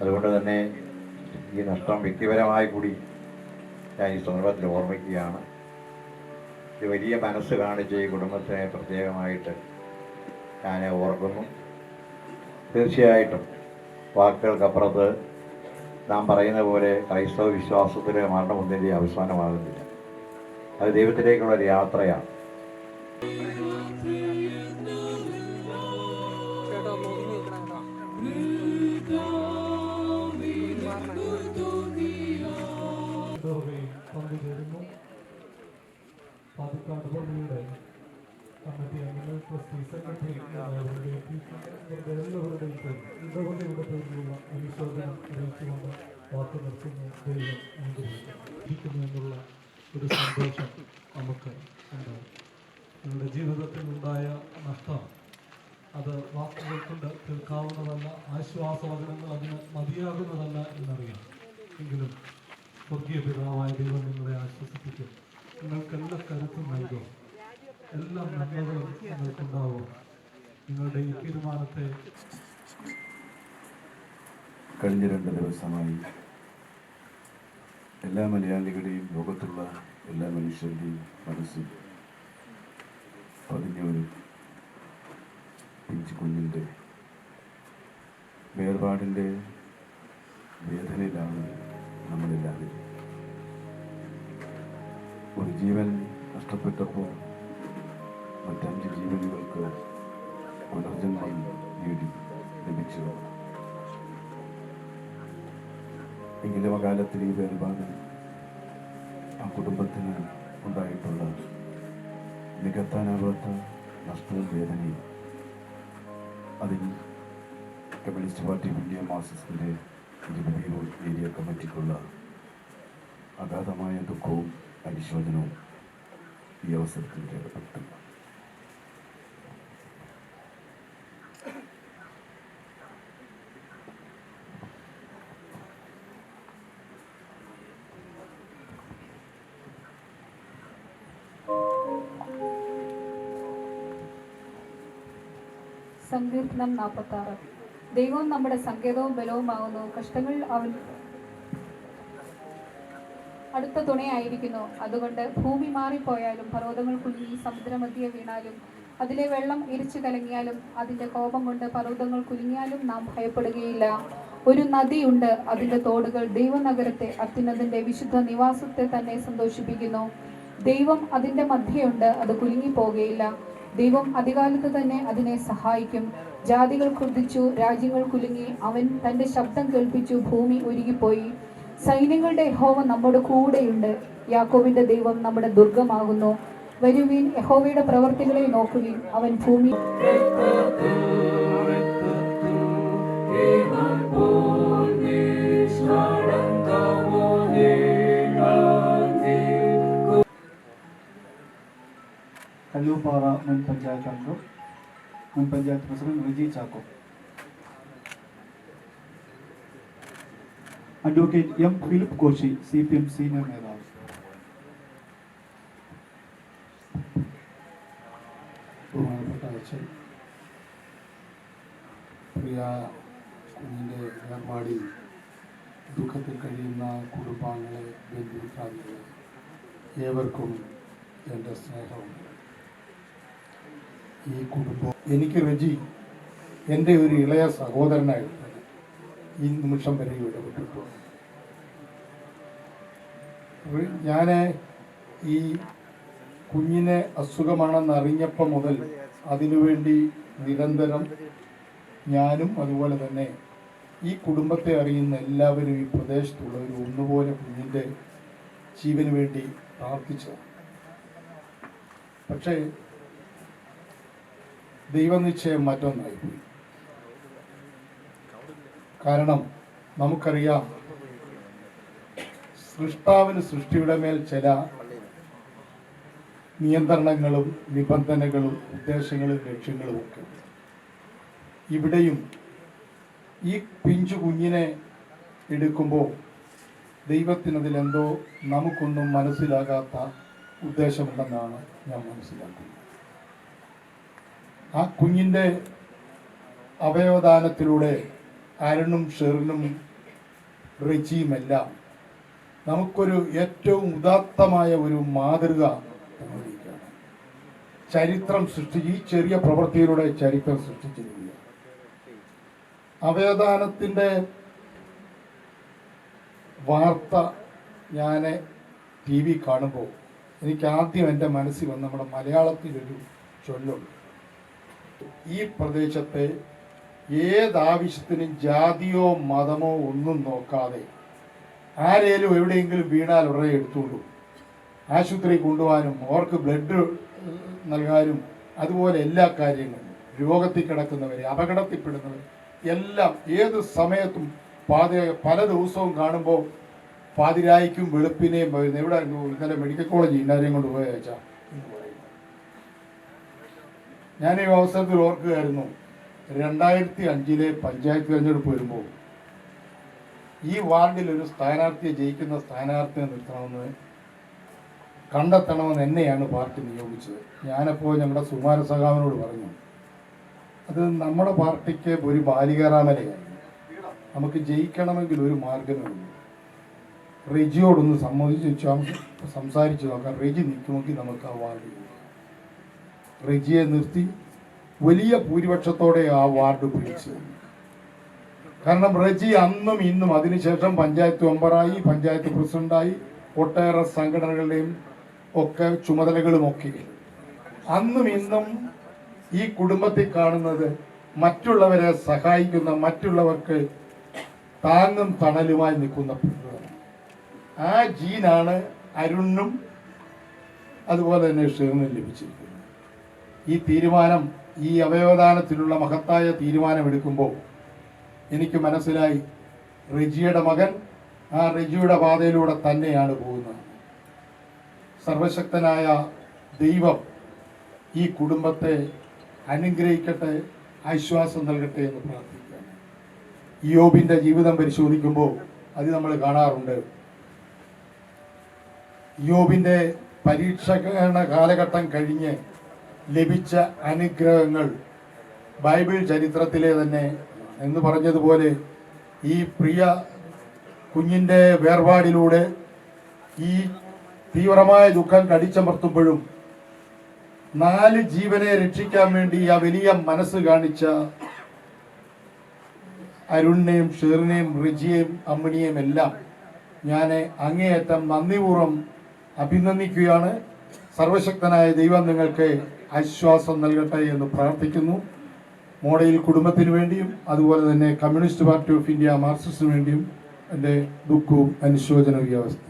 അതുകൊണ്ട് തന്നെ ഈ നഷ്ടം വ്യക്തിപരമായി കൂടി ഞാൻ ഈ സന്ദർഭത്തിൽ ഓർമ്മിക്കുകയാണ്. ഒരു വലിയ മനസ്സ് കാണിച്ച ഈ കുടുംബത്തെ പ്രത്യേകമായിട്ട് ഞാൻ ഓർക്കുന്നു. തീർച്ചയായിട്ടും വാക്കുകൾക്കപ്പുറത്ത് നാം പറയുന്ന പോലെ ക്രൈസ്തവ വിശ്വാസത്തിലെ മരണമൊന്നിൻ്റെ അവസാനമാകുന്നില്ല. അത് ദൈവത്തിലേക്കുള്ള ഒരു യാത്രയാണ്. പങ്കുചേരുന്നു. പാലക്കാട് പള്ളിയുടെ കമ്മിറ്റി അംഗങ്ങൾ, ട്രസ്റ്റി, സെക്രട്ടറി എല്ലാവരുടെയും ഇടവകയുടെ പേരിലുള്ള അനുശോചനം അറിയിച്ചുകൊണ്ട് വാക്ക് നിർത്തുന്നു. ദൈവം അനുഗ്രഹിക്കുന്നു എന്നുള്ള ഒരു സന്തോഷം നമുക്ക് ഉണ്ടാകും. നിങ്ങളുടെ ജീവിതത്തിൽ ഉണ്ടായ നഷ്ടം അത് വാക്കുകൾ കൊണ്ട് തീർക്കാവുന്നതല്ല, ആശ്വാസവചനങ്ങൾ അതിന് മതിയാകുന്നതല്ല എന്നറിയാം. എങ്കിലും സ്വർഗീയ പിതാവായ ദൈവം നിങ്ങളെ ആശ്വസിപ്പിക്കും. നിങ്ങൾക്ക് എല്ലാ കരുത്തും നൽകും. എല്ലാ നന്മകളും നിങ്ങൾക്കുണ്ടാവും. നിങ്ങളുടെ ഈ തീരുമാനത്തെ കഴിഞ്ഞ 2 ദിവസമായി എല്ലാ മലയാളികളുടെയും ലോകത്തുള്ള എല്ലാ മനുഷ്യരുടെയും മനസ്സിൽ പതിഞ്ഞൊരു പിഞ്ചു കുഞ്ഞിൻ്റെ വേർപാടിൻ്റെ വേദനയിലാണ് നമ്മളെല്ലാവരും. ഒരു ജീവൻ നഷ്ടപ്പെട്ടപ്പോൾ മറ്റ് 5 ജീവനുകൾക്ക് പുനർജന്മം നേടി ലഭിച്ചു. എങ്കിലും അകാലത്തിൽ ഈ വേർപാട് ആ കുടുംബത്തിന് ഉണ്ടായിട്ടുള്ള നികത്താനാവാത്ത നഷ്ടവും വേദനയും അതിൽ കമ്മ്യൂണിസ്റ്റ് പാർട്ടി ഇന്ത്യ മാർക്സിസ്റ്റിൻ്റെ ഇരുപതിയൂർ ഏരിയ കമ്മിറ്റിക്കുള്ള അഗാധമായ ദുഃഖവും അനുശോചനവും ഈ അവസരത്തിൽ രേഖപ്പെടുത്തുന്നു. സങ്കീർത്തനം 46. ദൈവം നമ്മുടെ സങ്കേതവും ബലവുമാകുന്നു. കഷ്ടങ്ങളിൽ അവൻ അടുത്ത തുണയായിരിക്കുന്നു. അതുകൊണ്ട് ഭൂമി മാറിപ്പോയാലും, പർവ്വതങ്ങൾ കുലുങ്ങി സമുദ്രമധ്യേ വീണാലും, അതിലെ വെള്ളം ഇരിച്ചു കലങ്ങിയാലും, അതിൻ്റെ കോപം കൊണ്ട് പർവ്വതങ്ങൾ കുലുങ്ങിയാലും നാം ഭയപ്പെടുകയില്ല. ഒരു നദിയുണ്ട്, അതിൻ്റെ തോടുകൾ ദൈവനഗരത്തെ, അത്യുന്നതന്റെ വിശുദ്ധ നിവാസത്തെ തന്നെ സന്തോഷിപ്പിക്കുന്നു. ദൈവം അതിൻ്റെ മധ്യയുണ്ട്, അത് കുലുങ്ങിപ്പോകുകയില്ല. ദൈവം അധികാലത്ത് തന്നെ അതിനെ സഹായിക്കും. ജാതികൾ ക്രുദ്ധിച്ചു, രാജ്യങ്ങൾ കുലുങ്ങി. അവൻ തൻ്റെ ശബ്ദം കേൾപ്പിച്ചു, ഭൂമി ഉരുകിപ്പോയി. സൈന്യങ്ങളുടെ യഹോവ നമ്മുടെ കൂടെയുണ്ട്. യാക്കോബിന്റെ ദൈവം നമ്മുടെ ദുർഗമാകുന്നു. വരുവീൻ, യഹോവയുടെ പ്രവർത്തികളെ നോക്കുവിൻ. അവൻ ഭൂമി കല്ലൂപ്പാറ മുൻ പഞ്ചായത്ത് അംഗം, മുൻ panchayat president Riji Chacko. Advocate M Philip Koshy, CPM senior നേതാവ്. ബഹുമാനപ്പെട്ട അച്ഛൻ, പ്രിയ കുഞ്ഞിൻ്റെ വേർപാടിൽ ദുഃഖത്തിൽ കഴിയുന്ന കുടുംബാംഗങ്ങളെ, ബന്ധുമിത്രാദികളെ ഏവർക്കും എൻ്റെ സ്നേഹമുണ്ട്. ഈ കുടുംബം എനിക്ക് റെജി എൻ്റെ ഒരു ഇളയ സഹോദരനായിട്ട് ഈ നിമിഷം വരെ ഇടപെട്ടിട്ടുണ്ട്. ഞാൻ ഈ കുഞ്ഞിനെ അസുഖമാണെന്ന് അറിഞ്ഞപ്പോൾ മുതൽ അതിനുവേണ്ടി നിരന്തരം ഞാനും അതുപോലെ തന്നെ ഈ കുടുംബത്തെ അറിയുന്ന എല്ലാവരും ഈ പ്രദേശത്തുള്ളവർ ഒന്നുപോലെ കുഞ്ഞിൻ്റെ ജീവന് വേണ്ടി പ്രാർത്ഥിച്ചതാണ്. പക്ഷേ ദൈവനിശ്ചയം മറ്റൊന്നായിപ്പോയി. കാരണം നമുക്കറിയാം, സൃഷ്ടാവിന് സൃഷ്ടിയുടെ മേൽ ചില നിയന്ത്രണങ്ങളും നിബന്ധനകളും ഉദ്ദേശങ്ങളും ലക്ഷ്യങ്ങളും ഒക്കെ. ഇവിടെയും ഈ പിഞ്ചു കുഞ്ഞിനെ എടുക്കുമ്പോൾ ദൈവത്തിനതിലെന്തോ നമുക്കൊന്നും മനസ്സിലാകാത്ത ഉദ്ദേശമുണ്ടെന്നാണ് ഞാൻ മനസ്സിലാക്കുന്നത്. ആ കുഞ്ഞിൻ്റെ അവയവദാനത്തിലൂടെ അരുണും ഷെറിനും റെജിയുമെല്ലാം നമുക്കൊരു ഏറ്റവും ഉദാത്തമായ ഒരു മാതൃക തന്നിരിക്കുകയാണ്. ചരിത്രം സൃഷ്ടിച്ച് ഈ ചെറിയ പ്രവൃത്തിയിലൂടെ ചരിത്രം സൃഷ്ടിച്ചിരിക്കുക. അവയവദാനത്തിൻ്റെ വാർത്ത ഞാൻ TV കാണുമ്പോൾ എനിക്ക് ആദ്യം എൻ്റെ മനസ്സിൽ വന്ന് നമ്മുടെ മലയാളത്തിലൊരു ചൊല്ലുണ്ട്. ഈ പ്രദേശത്തെ ഏതാവശ്യത്തിനും ജാതിയോ മതമോ ഒന്നും നോക്കാതെ ആരേലും എവിടെയെങ്കിലും വീണാൽ ഉടനെ എടുത്തുകൊണ്ടു ആശുപത്രി കൊണ്ടുപോകാനും അവർക്ക് ബ്ലഡ് നൽകാനും അതുപോലെ എല്ലാ കാര്യങ്ങളും രോഗത്തിൽ കിടക്കുന്നവരെ അപകടത്തിൽപ്പെടുന്നവർ എല്ലാം ഏത് സമയത്തും പല ദിവസവും കാണുമ്പോൾ പാതിരായിക്കും വെളുപ്പിനെയും വരുന്നത്. എവിടെ ഇന്നലെ മെഡിക്കൽ കോളേജ് ഇന്നാരെയും കൊണ്ട് പോയച്ചാ എന്ന് പറയുന്നു. ഞാൻ ഈ അവസരത്തിൽ ഓർക്കുകയായിരുന്നു, 2005 പഞ്ചായത്ത് തിരഞ്ഞെടുപ്പ് വരുമ്പോൾ ഈ വാർഡിൽ ഒരു സ്ഥാനാർത്ഥിയെ ജയിക്കുന്ന സ്ഥാനാർത്ഥിയെ നിർത്തണമെന്ന് കണ്ടെത്തണമെന്ന് എന്നെയാണ് പാർട്ടി നിയോഗിച്ചത്. ഞാനപ്പോൾ ഞങ്ങളുടെ സുമാര സഖാവിനോട് പറഞ്ഞു, അത് നമ്മുടെ പാർട്ടിക്ക് ഒരു ബാലികാറാമലയായിരുന്നു. നമുക്ക് ജയിക്കണമെങ്കിൽ ഒരു മാർഗമേ ഉള്ളൂ. റെജിയോടൊന്ന് സംസാരിച്ച് നോക്കാം. റെജി നിൽക്കുമെങ്കിൽ നമുക്ക് ആ വാർഡ് റെജിയെ നിർത്തി വലിയ ഭൂരിപക്ഷത്തോടെ ആ വാർഡ് പിടിച്ചു. കാരണം റെജി അന്നും ഇന്നും അതിനുശേഷം പഞ്ചായത്ത് മെമ്പറായി, പഞ്ചായത്ത് പ്രസിഡന്റായി, ഒട്ടേറെ സംഘടനകളുടെയും ഒക്കെ ചുമതലകളുമൊക്കെ. അന്നും ഇന്നും ഈ കുടുംബത്തിൽ കാണുന്നത് മറ്റുള്ളവരെ സഹായിക്കുന്ന, മറ്റുള്ളവർക്ക് താങ്ങും തണലുമായി നിൽക്കുന്ന ആ ജീനാണ് അരുണിനും അതുപോലെ തന്നെ ഷെറിനും ലഭിച്ചിരിക്കുന്നത്. ഈ തീരുമാനം, ഈ അവയവദാനത്തിലുള്ള മഹത്തായ തീരുമാനമെടുക്കുമ്പോൾ എനിക്ക് മനസ്സിലായി, റെജിയുടെ മകൻ ആ റെജിയുടെ പാതയിലൂടെ തന്നെയാണ് പോകുന്നത്. സർവശക്തനായ ദൈവം ഈ കുടുംബത്തെ അനുഗ്രഹിക്കട്ടെ, ആശ്വാസം നൽകട്ടെ എന്ന് പ്രാർത്ഥിക്കുകയാണ്. യോബിൻ്റെ ജീവിതം പരിശോധിക്കുമ്പോൾ അത് നമ്മൾ കാണാറുണ്ട്. യോബിൻ്റെ പരീക്ഷണ കാലഘട്ടം കഴിഞ്ഞ് ലഭിച്ച അനുഗ്രഹങ്ങൾ ബൈബിൾ ചരിത്രത്തിലെ തന്നെ എന്ന് പറഞ്ഞതുപോലെ ഈ പ്രിയ കുഞ്ഞിൻ്റെ വേർപാടിലൂടെ ഈ തീവ്രമായ ദുഃഖം കടിച്ചമർത്തുമ്പോഴും 4 ജീവനെ രക്ഷിക്കാൻ വേണ്ടി ആ വലിയ മനസ്സ് കാണിച്ച അരുണിനെയും ഷെറിനെയും റിജിയെയും അമ്മിണിയെയും എല്ലാം ഞാൻ അങ്ങേയറ്റം നന്ദിപൂർവ്വം അഭിനന്ദിക്കുകയാണ്. സർവശക്തനായ ദൈവം നിങ്ങൾക്ക് ആശ്വാസം നൽകട്ടെ എന്ന് പ്രാർത്ഥിക്കുന്നു. മോഡയിൽ കുടുംബത്തിന് വേണ്ടിയും അതുപോലെ തന്നെ കമ്മ്യൂണിസ്റ്റ് പാർട്ടി ഓഫ് ഇന്ത്യ മാർക്സിസ്റ്റിന് വേണ്ടിയും എൻ്റെ ദുഃഖവും അനുശോചനവും ഈ അവസ്ഥ.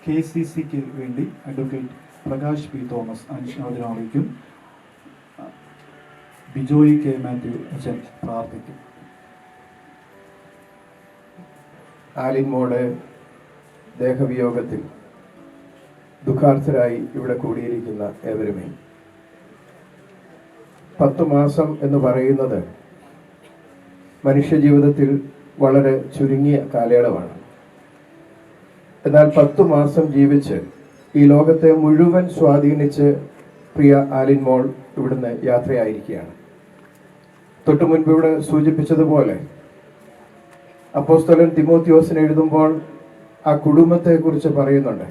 KCCക്ക് വേണ്ടി അഡ്വക്കേറ്റ് പ്രകാശ് പി തോമസ് അനുശോചനം അറിയിക്കും. ബിജോയ് കെ മാത്യു അച്ഛൻ പ്രാർത്ഥിക്കും. ആലിൻമോടെ ദേഹവിയോഗത്തിൽ ദുഃഖാർത്ഥരായി ഇവിടെ കൂടിയിരിക്കുന്ന ഏവരുമേ, 10 മാസം എന്ന് പറയുന്നത് മനുഷ്യജീവിതത്തിൽ വളരെ ചുരുങ്ങിയ കാലയളവാണ്. എന്നാൽ 10 മാസം ജീവിച്ച് ഈ ലോകത്തെ മുഴുവൻ സ്വാധീനിച്ച് പ്രിയ ആലിൻമോൾ ഇവിടുന്ന് യാത്രയായിരിക്കുകയാണ്. തൊട്ടു മുൻപ് ഇവിടെ സൂചിപ്പിച്ചതുപോലെ അപ്പോസ്തലൻ തിമോത്തിയോസിന് എഴുതുമ്പോൾ ആ കുടുംബത്തെക്കുറിച്ച് പറയുന്നുണ്ട്.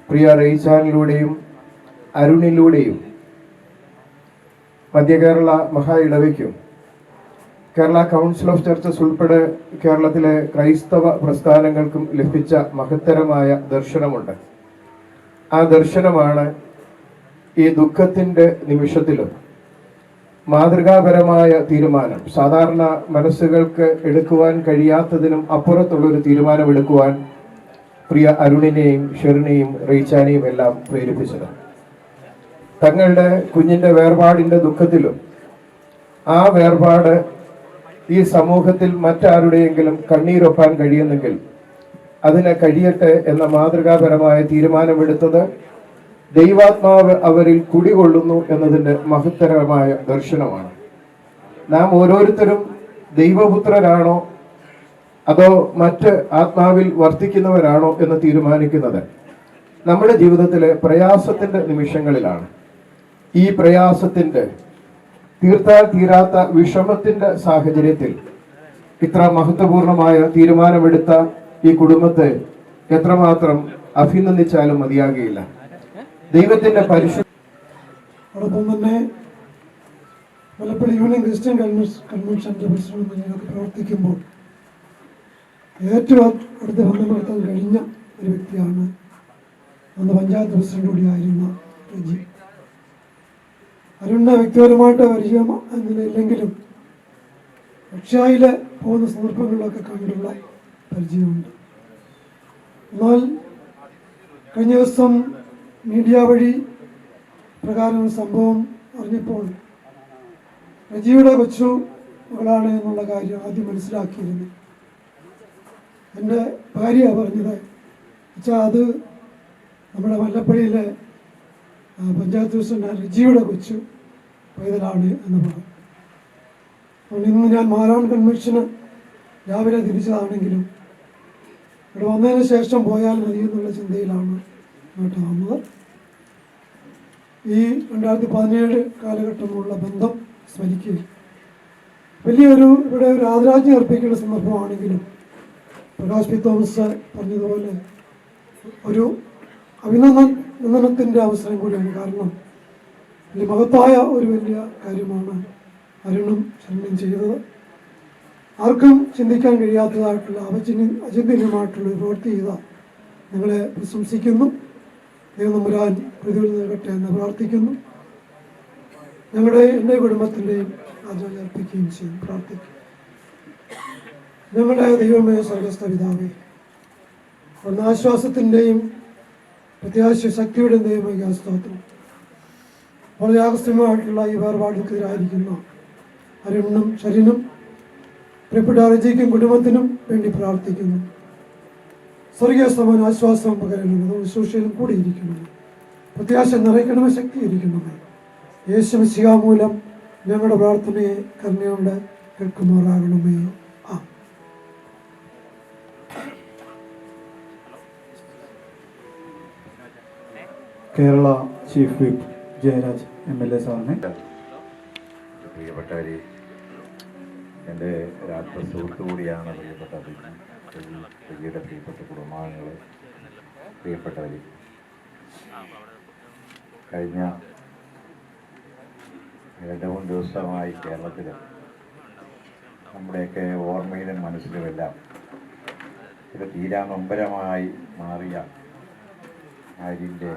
പ്രിയ റെയ്ച്ചാനിലൂടെയും അരുണിലൂടെയും മധ്യ കേരള മഹാ ഇടവയ്ക്കും കേരള കൗൺസിൽ ഓഫ് ചർച്ചസ് ഉൾപ്പെടെ കേരളത്തിലെ ക്രൈസ്തവ പ്രസ്ഥാനങ്ങൾക്കും ലഭിച്ച മഹത്തരമായ ദർശനമുണ്ട്. ആ ദർശനമാണ് ഈ ദുഃഖത്തിൻ്റെ നിമിഷത്തിലും മാതൃകാപരമായ തീരുമാനം, സാധാരണ മനസ്സുകൾക്ക് എടുക്കുവാൻ കഴിയാത്തതിനും അപ്പുറത്തുള്ളൊരു തീരുമാനമെടുക്കുവാൻ പ്രിയ അരുണിനെയും ഷെറിനെയും റെയ്ച്ചാനെയും എല്ലാം പ്രേരിപ്പിച്ചത്. തങ്ങളുടെ കുഞ്ഞിൻ്റെ വേർപാടിൻ്റെ ദുഃഖത്തിലും ആ വേർപാട് ഈ സമൂഹത്തിൽ മറ്റാരുടെയെങ്കിലും കണ്ണീരൊപ്പാൻ കഴിയുന്നെങ്കിൽ അതിന് കഴിയട്ടെ എന്ന മാതൃകാപരമായ തീരുമാനമെടുത്തത് ദൈവാത്മാവ് അവരിൽ കുടികൊള്ളുന്നു എന്നതിൻ്റെ മഹത്തരമായ ദർശനമാണ്. നാം ഓരോരുത്തരും ദൈവപുത്രരാണോ അതോ മറ്റ് ആത്മാവിൽ വർത്തിക്കുന്നവരാണോ എന്ന് തീരുമാനിക്കുന്നത് നമ്മുടെ ജീവിതത്തിലെ പ്രയാസത്തിൻ്റെ നിമിഷങ്ങളിലാണ്. ഈ പ്രയാസത്തിൻ്റെ തീർത്താൽ തീരാത്ത വിഷമത്തിൻ്റെ സാഹചര്യത്തിൽ ഇത്ര മഹത്വപൂർണമായ തീരുമാനമെടുത്ത ഈ കുടുംബത്തെ എത്രമാത്രം അഭിനന്ദിച്ചാലും മതിയാകുകയില്ല. ദൈവത്തിന്റെ പരിശുദ്ധ അതോടൊപ്പം തന്നെ മലപ്പുറം യൂണിയൻ ക്രിസ്ത്യൻ കൺവെൻഷൻ്റെ പ്രസിഡന്റ് ഞങ്ങൾക്ക് പ്രവർത്തിക്കുമ്പോൾ ഏറ്റവും അടുത്ത് ബന്ധപ്പെടുത്താൻ കഴിഞ്ഞ ഒരു വ്യക്തിയാണ് അന്ന് പഞ്ചായത്ത് പ്രസിഡന്റ് കൂടിയായിരുന്ന റെജി. അരുണിനെ വ്യക്തിപരമായിട്ട് പരിചയം എന്നില്ലെങ്കിലും റഷ്യയിലെ പോകുന്ന സന്ദർഭങ്ങളിലൊക്കെ കണ്ടുള്ള പരിചയമുണ്ട്. എന്നാൽ കഴിഞ്ഞ ദിവസം മീഡിയ വഴി പ്രകാരം ഒരു സംഭവം അറിഞ്ഞപ്പോൾ റജിയുടെ കൊച്ചു മകളാണ് എന്നുള്ള കാര്യം ആദ്യം മനസ്സിലാക്കിയിരുന്നു. എൻ്റെ ഭാര്യ പറഞ്ഞത് വെച്ചാൽ അത് നമ്മുടെ മല്ലപ്പള്ളിയിലെ പഞ്ചായത്ത് പ്രസിഡന്റ് റജിയുടെ കൊച്ചു പൈതലാണ് എന്ന് പറഞ്ഞു. അതുകൊണ്ട് ഇന്ന് ഞാൻ മാരാൺ കൺവെൻഷന് രാവിലെ തിരിച്ചതാണെങ്കിലും ഇവിടെ വന്നതിന് ശേഷം പോയാൽ മതി എന്നുള്ള ചിന്തയിലാണ് ഇങ്ങോട്ട് വന്നത്. ഈ 2017 കാലഘട്ടമുള്ള ബന്ധം സ്മരിക്കുക വലിയൊരു ഇവിടെ ഒരു ആദരാജ്ഞ അർപ്പിക്കേണ്ട സന്ദർഭമാണെങ്കിലും പ്രകാശ് പി തോമസ് പറഞ്ഞതുപോലെ ഒരു അഭിനന്ദനത്തിൻ്റെ അവസരം കൂടിയാണ്. കാരണം വലിയ മഹത്തായ ഒരു വലിയ കാര്യമാണ് അരുണും ശരണും ചെയ്തത്. ആർക്കും ചിന്തിക്കാൻ കഴിയാത്തതായിട്ടുള്ള അചിന്തനീയമായിട്ടുള്ള പ്രവൃത്തി ചെയ്ത നിങ്ങളെ പ്രശംസിക്കുന്നു. ദൈവം നമ്പുരാൻ പ്രതിഫലം നൽകട്ടെ എന്ന് പ്രാർത്ഥിക്കുന്നു. എൻ്റെ കുടുംബത്തിൻ്റെയും ആദരം അർപ്പിക്കുകയും ചെയ്യും പ്രാർത്ഥിക്കും. ഞങ്ങളുടെ ദൈവമേ സ്വർഗ്ഗസ്ഥ പിതാവേ, അവിടുന്ന് ആശ്വാസത്തിൻ്റെയും പ്രത്യാശ ശക്തിയുടെയും ദൈവമായ സ്തോത്രം. വളരെ ആകസ്മികമായിട്ടുള്ള ഈ വേർപാടുക്കെതിരായിരിക്കുന്ന അരുണിനും ശരീനും പ്രിയപ്പെട്ട റജിക്കും കുടുംബത്തിനും വേണ്ടി പ്രാർത്ഥിക്കുന്നു. സ്വർഗീയ സമാന ആശ്വാസം പകരണമേ, ശുശ്രൂഷയിലും കൂടിയിരിക്കണമേ, പ്രത്യാശ നിറയ്ക്കണമേ, ശക്തിയിരിക്കണമേ. യേശു മിശിഹ മൂലം ഞങ്ങളുടെ പ്രാർത്ഥനയെ കരുണയോടെ കേൾക്കുമാറാകണമേ. Kerala chief whip Jayaraj MLA സാറിനെ. പ്രിയപ്പെട്ടവർ, എൻ്റെ രാഷ്ട്ര സുഹൃത്തു കൂടിയാണ് പ്രിയപ്പെട്ട റജിയുടെ പ്രിയപ്പെട്ട കുടുംബാംഗങ്ങൾ, പ്രിയപ്പെട്ടവർ. കഴിഞ്ഞ 2-3 ദിവസമായി കേരളത്തിൽ നമ്മുടെയൊക്കെ ഓർമ്മയിലും മനസ്സിലുമെല്ലാം ഇത് തീരാ നൊമ്പരമായി മാറിയ അതിൻ്റെ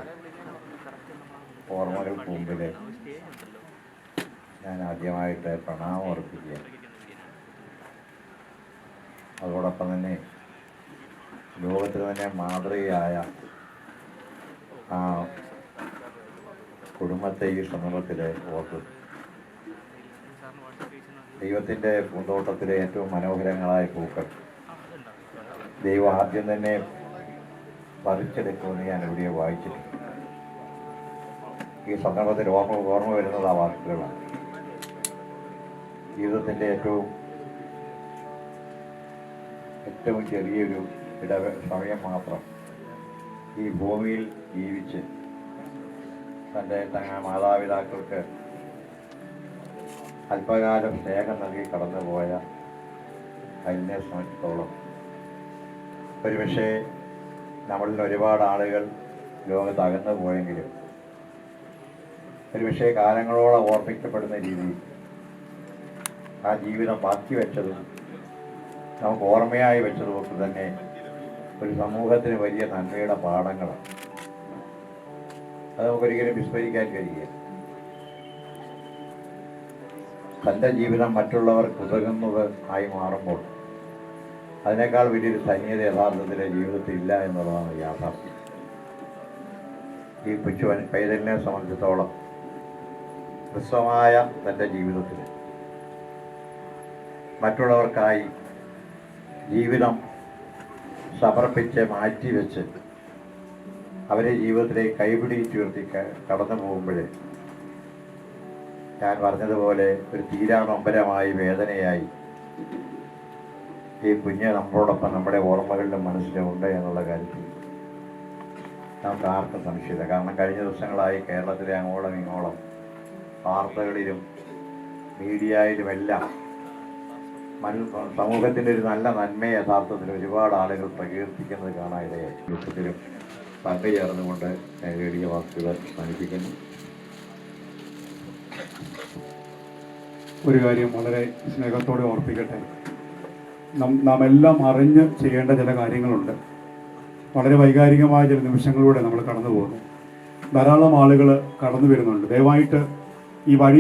ഓർമ്മകൾക്ക് മുമ്പിൽ ഞാൻ ആദ്യമായിട്ട് പ്രണാമം അർപ്പിക്കുകയാണ്. അതോടൊപ്പം തന്നെ ലോകത്തിന് തന്നെ മാതൃകയായ ആ കുടുംബത്തെ ഈ സന്ദർഭത്തിൽ ഓർക്കുന്നു. ദൈവത്തിൻ്റെ പൂന്തോട്ടത്തിലെ ഏറ്റവും മനോഹരങ്ങളായ പൂക്കൾ ദൈവം ആദ്യം തന്നെ പറിച്ചെടുക്കുമെന്ന് ഞാൻ എവിടെയോ വായിച്ചിട്ടുണ്ട്. ഈ സന്ദർഭത്തിൽ ഓർമ്മ വരുന്നത് ആ വാക്കുകളാണ്. ജീവിതത്തിൻ്റെ ഏറ്റവും ചെറിയൊരു സമയം മാത്രം ഈ ഭൂമിയിൽ ജീവിച്ച് തൻ്റെ മാതാപിതാക്കൾക്ക് അല്പകാലം സ്നേഹം നൽകി കടന്നുപോയ അതിനെ സംബന്ധിച്ചിടത്തോളം ഒരുപക്ഷെ നമ്മളിൽ ഒരുപാട് ആളുകൾ ലോകത്ത് അകന്നു പോയെങ്കിലും ഒരുപക്ഷെ കാലങ്ങളോളം ഓർമ്മിക്കപ്പെടുന്ന രീതിയിൽ ആ ജീവിതം ബാക്കി വെച്ചതും നമുക്ക് ഓർമ്മയായി വെച്ചതുമൊക്കെ തന്നെ ഒരു സമൂഹത്തിന് വലിയ നന്മയുടെ പാഠങ്ങളാണ്. അത് നമുക്കൊരിക്കലും വിസ്മരിക്കാൻ കഴിയില്ല. തൻ്റെ ജീവിതം മറ്റുള്ളവർക്ക് ഉതകുന്നത് ആയി മാറുമ്പോൾ അതിനേക്കാൾ വലിയൊരു ധന്യത യഥാർത്ഥത്തിലെ ജീവിതത്തിൽ ഇല്ല എന്നുള്ളതാണ് യാഥാർത്ഥ്യം. ഈ കൊച്ചുവൻ പൈതലിനെ സംബന്ധിച്ചിടത്തോളം ഹ്രസ്വമായ തൻ്റെ ജീവിതത്തിൽ മറ്റുള്ളവർക്കായി ജീവിതം സമർപ്പിച്ച് മാറ്റിവെച്ച് അവരെ ജീവിതത്തിലേക്ക് കൈപിടിച്ചുയർത്തി കടന്നു പോകുമ്പോൾ ഞാൻ പറഞ്ഞതുപോലെ ഒരു തീരാനൊമ്പരമായി വേദനയായി ഈ കുഞ്ഞ് നമ്മളോടൊപ്പം നമ്മുടെ ഓർമ്മകളിലും മനസ്സിലുണ്ട് എന്നുള്ള കാര്യത്തിൽ നമുക്ക് ആർക്കും സംശയമില്ല. കാരണം കഴിഞ്ഞ ദിവസങ്ങളായി കേരളത്തിലെ അങ്ങോളം ഇങ്ങോളം വാർത്തകളിലും മീഡിയയിലുമെല്ലാം സമൂഹത്തിൻ്റെ ഒരു നല്ല നന്മയെ യഥാർത്ഥത്തിൽ ഒരുപാട് ആളുകൾ പ്രകീർത്തിക്കുന്നത് കാണാൻ ഇടയായി. യുദ്ധത്തിലും പങ്കുചേർന്നുകൊണ്ട് ഞാൻ എളിയ വാക്കുകൾ അവസാനിപ്പിക്കുന്നു. ഒരു കാര്യം വളരെ സ്നേഹത്തോടെ ഓർപ്പിക്കട്ടെ. നാം എല്ലാം അറിഞ്ഞ് ചെയ്യേണ്ട ചില കാര്യങ്ങളുണ്ട്. വളരെ വൈകാരികമായ ചില നിമിഷങ്ങളിലൂടെ നമ്മൾ കടന്നു പോകുന്നു. ധാരാളം ആളുകൾ കടന്നു വരുന്നുണ്ട്. ദയവായിട്ട് ഈ വഴി